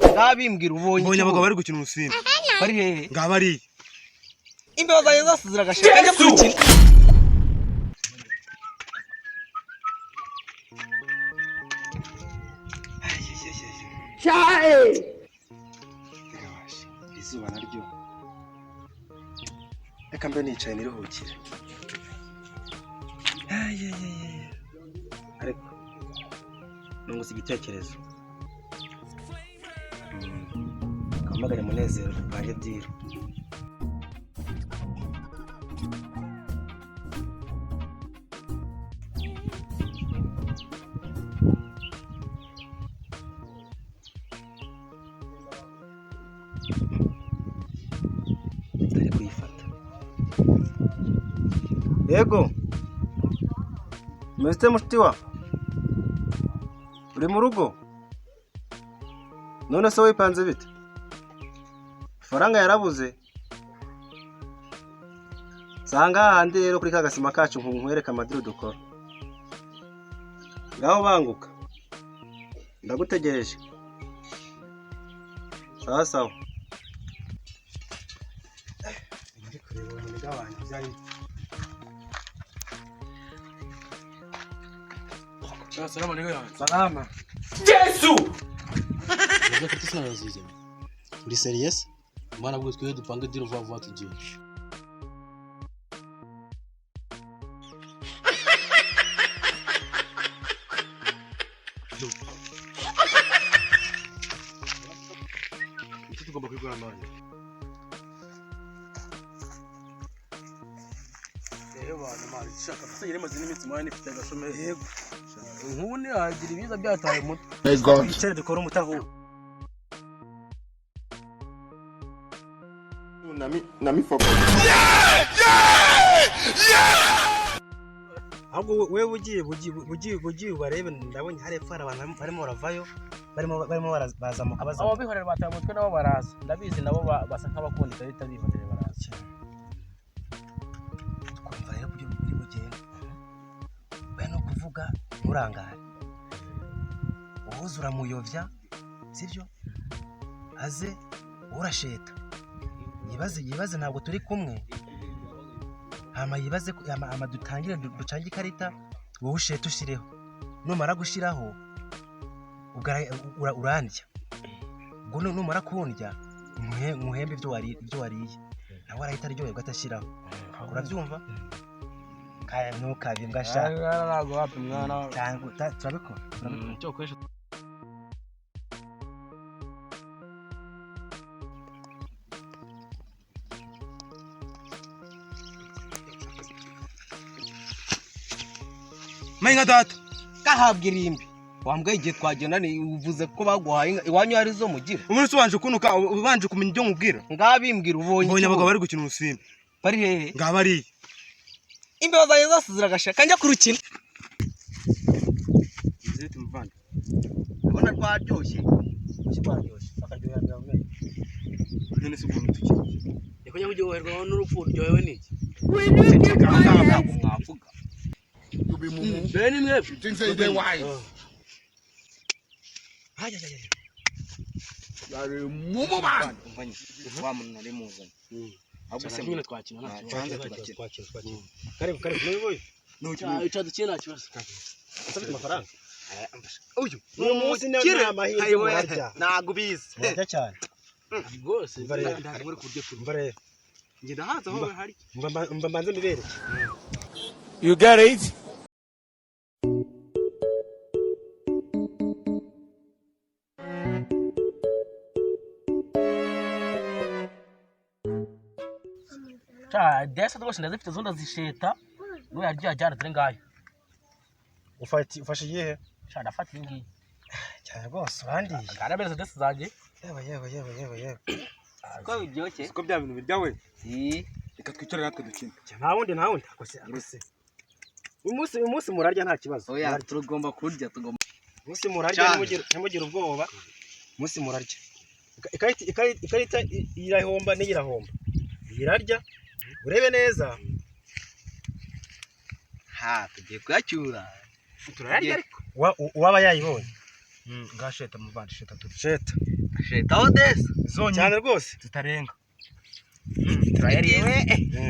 Ngabimbwira ubonye abagabo bari gukina urusimbi. Bari hehe? Ngabari. Imbeho zayo zose ziragashaka njya kurukina. Chai! Izuba naryo. Reka mbe nicaye niruhukire. Ariko nunguze igitekerezo. Kamagare Munezero baje diro. Tari kuyifata. Yego. Mr. Mushtiwa. Uri mu rugo? None se wipanze bite? Faranga yarabuze. Sanga handi rero kuri kagasima kacu nkwereka amadiro dukora. Ngaho banguka. Ndagutegereje. Sawa sawa. Ndi kureba umuntu w'abantu byari. Salama nigga. Salama. Jesu! Ndio kitu sana zizi. Uri serious? Maana bwo twe dupange diro vuba tugiye. Iki tugomba kwigura amanya. Bana mari shaka sanyire mazini imitsi mwana ifite agashomero. Yego. Nkune agira ibiza byataye muto. Icere dukora umutaho. Nami foko. Ahubwo wewe ugiye barebe ndabonye hari epfara abantu barimo baravayo barimo bazamuka baza. Abo bihorera bataye mutwe nabo baraza. Ndabizi nabo basa nk'abakundika leta bihorera baraza. Twumva rero byo biri bugenda. Bano kuvuga murangara. Uhuzura muyovya sivyo? Aze urasheta. Yibaze ntabwo turi kumwe. Hama yibaze amadutangire ducange ikarita wowe usheta ushireho. Numara gushiraho urandya. Ngo numara kundya muhembe ibyo wariye. Nawe arahita aryoherwa atashiraho. Urabyumva? Kaya ntukabimbwa sha. Ntabwo wapi mwana. Cyangwa turabikora. Cyo kwesha. Mainga data. Kahabwa irimbi. Wambwa igihe twagenda ni uvuze ko baguhaye iwanyu ari zo mugira. Umuntu ubanje kunuka ubanje kumenya ibyo nkubwira. Ngabimbwira ubonye abagabo bari gukina urusimbi. Bari hehe? Ngabari. Imbeho zayo zose ziragashaka njya kurukina. Zeti mvanda. Ubona rwaryoshye. Kibaryoshye. Akaryohera byawe. None se ukuntu tukiri. Yako nyamujyoherwa n'urupfu ryohewe niki? Mwavuga. Beni mwebwe. You think say they wise? Yari mumu man. Wa muntu nari muzanye. Ahubwo se nyine twakina nta Twanze tugakina. Karibu niwe. Ica dukina nta kibazo. Asabye amafaranga. Uyu Umunsi n'amahirwe muharya. Nago bize. Murya cyane. Rwose Ndari muri kurya Umva rero. ngenda haza aho hari. Mba mbanze mbibereke. You get it? cha desa rwose ndazifite zonda zisheta no yarya jana turi ngayo. Ufashe iyihe? Cha ndafata iyi ngiyi. Cyane rwose urandiye. Karabeza desa zanjye. Yewe. Ko biryoshye. Siko bya bintu birya we. Reka twicare natwe dukine. Nta wundi. Akose. Umunsi murarya nta kibazo. Oya turagomba kurya tugomba. Umunsi murarya ntimugire ubwoba. Umunsi murarya. Ikarita irahomba n'irahomba. Irarya. Urebe neza. ha tugiye kuyacyura turarya ariko waba yayibonye ngasheta muvandi sheta tusheta aho desa cyane rwose tutarenga turayariwe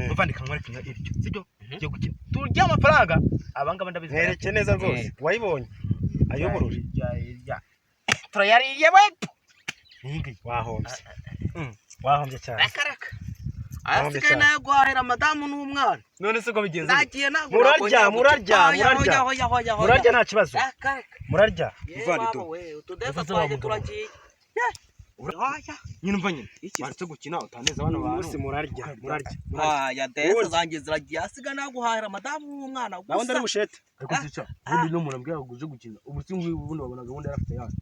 muvandi kamwereka iryo sibyo cyo gukina turya amafaranga abangaba ndabizi hereke neza rwose wayibonye ayoboruje turayariye we ngi wahombye cyane akaraka asike nayo guhahira madamu n'umwana none se ko bigenze nagiye nagura murarya nta kibazo murarya muvandi do utudesa twaje turagiye nyine umva nyine baretse gukina utaneza bano bantu bose murarya ya desa zanjye ziragiye asiga naguhahira madamu n'umwana gusa nawe ndari bushete ariko zica ubundi no muntu ambwira guje gukina ubu singi ubundi babona gahunda yarafite yaje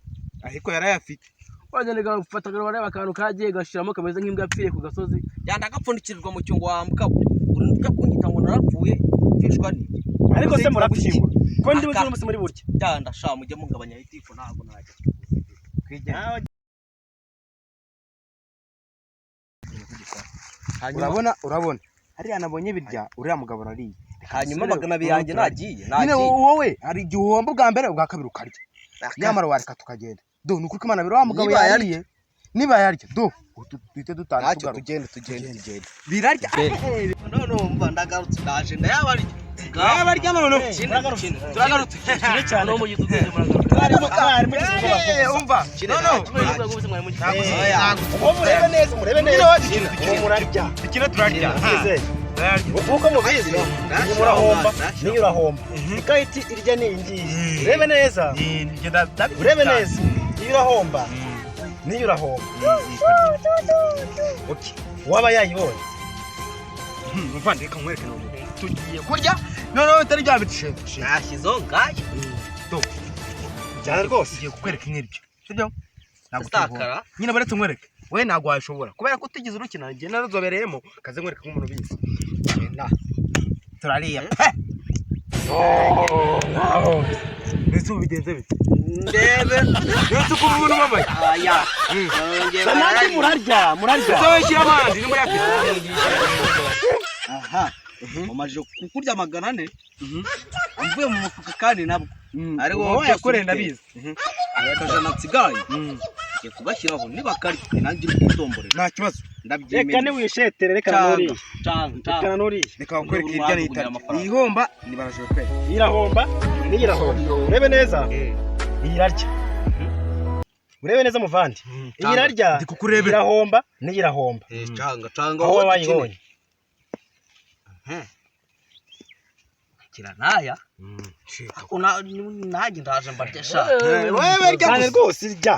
ariko yarayafite wajyane gafata bareba akantu kagiye gashiramo kameze nk'imbwa yapfiye ku gasozi yanda gapfundikirirwa mu cyungo wa mugabo urumva kunyita ngo narapfuye twishwa ni ariko se murapfingwa ko ndi buzi umunsi muri burya cyanda sha mujye mugabanya itifo ntabwo najya urabona hariya nabonye birya uriya mugabo arariye hanyuma magana biyange nagiye nyine wowe hari igihe uhomba ubwa mbere ubwa kabiri ukarya nyamara wareka tukagenda do nuko Imana biro wa mugabo yariye niba yarya do duhite dutanga tugende birarya none umva ndagarutse ndaje ndayabarya barya none turagarutse cyane no mu gituze umva murebe neza murarya dukina turarya uko mubizi murahomba niyo urahomba ikayiti irya ningiye urebe neza iyo urahomba niyo urahomba waba yayibonye muvandi reka nkwereke none tugiye kurya noneho bitari bya bitishe nashyizeho ngayo cyane rwose ugiye kukwereka nk'iryo sibyo nagusakara nyine baretse nkwereke we ntabwo washobora kubera ko utigeze urukina njye naruzobereyemo kaze nkwereka nk'umuntu ubizi turariya mbese ubu bigenze bite ndebe mbese uko umuntu ubabaye nanjye murarya ese wishyira abandi ni muyafite aha umaze kukurya magana ane amvuye mu mufuka kandi nabwo ari wowe yakoreye ndabizi akajana nsigaye ngiye kugashyiraho niba kari nanjye nditombore nta kibazo ndabyemeye reka niwishetere reka nuri reka nkwereke irya n'itara ihomba nibaraje kwera irahomba niyirahomba urebe neza iyirarya urebe neza muvandi iyirarya irahomba niyirahomba canga aho wayibonye kiranaya nanjye ndaje mbarya sha wewe rya rwose rya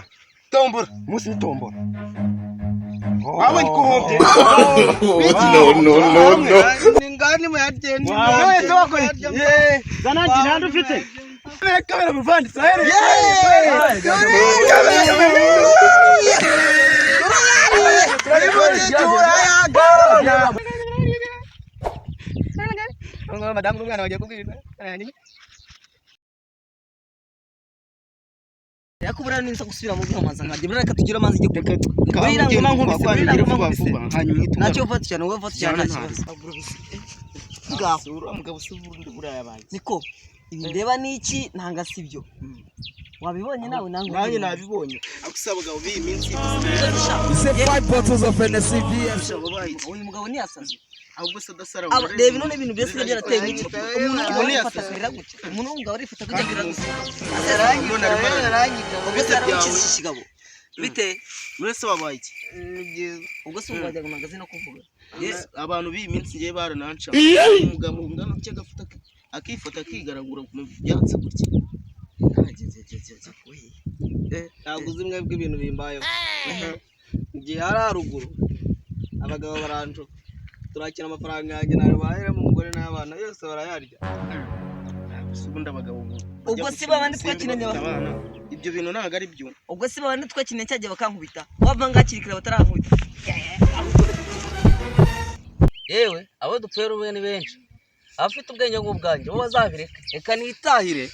tombora musi tombora wabonye ko hombye no ningani muyagenda wese wakora zananjye ntandi ufite kamera muvandi sahere madamu n'umwana bagiye kubwira yakubura ninza gusubira mu bwamaza nkajye muri reka tugire amazi igiye kureka bwira ngoma nkubise hanyuma nacyo vata cyane wowe vata cyane ngaho mugabo usuburundi burayabaye niko ibi ndeba niki ntanga sibyo wabibonye nawe nanjye nabibonye akusaba gabo bi minsi Say 5 bottles of Hennessy uyu mugabo ni asaze ahubwo se dasara reba none ibintu byose byarateye nk'iki umuntu yifata kurira gutya umuntu wumva arifata kujya kurira gusa ubwo se aramukiza iki kigabo bite mwese wabaye iki ubwo se wajya mu magazine no kuvuga abantu bi minsi ngiye barananca umugabo ungana cyo gafata akifata akigaragura mu byatsi gutya ntabwo uzi mwebwe ibintu bimbayeho igihe hari haruguru abagabo baranjo turakina amafaranga yanjye narubayemo umugore n'abana yose barayarya ubundi abagabo ubwo si babandi twakinanye ibyo bintu ntabwo ari byo ubwo si babandi twakinanye cyagiye bakankubita wava ngakirikira batarankubita yewe abo dupfera ubuye ni benshi abafite ubwenge nk'ubwanjye bo bazabireka reka nitahire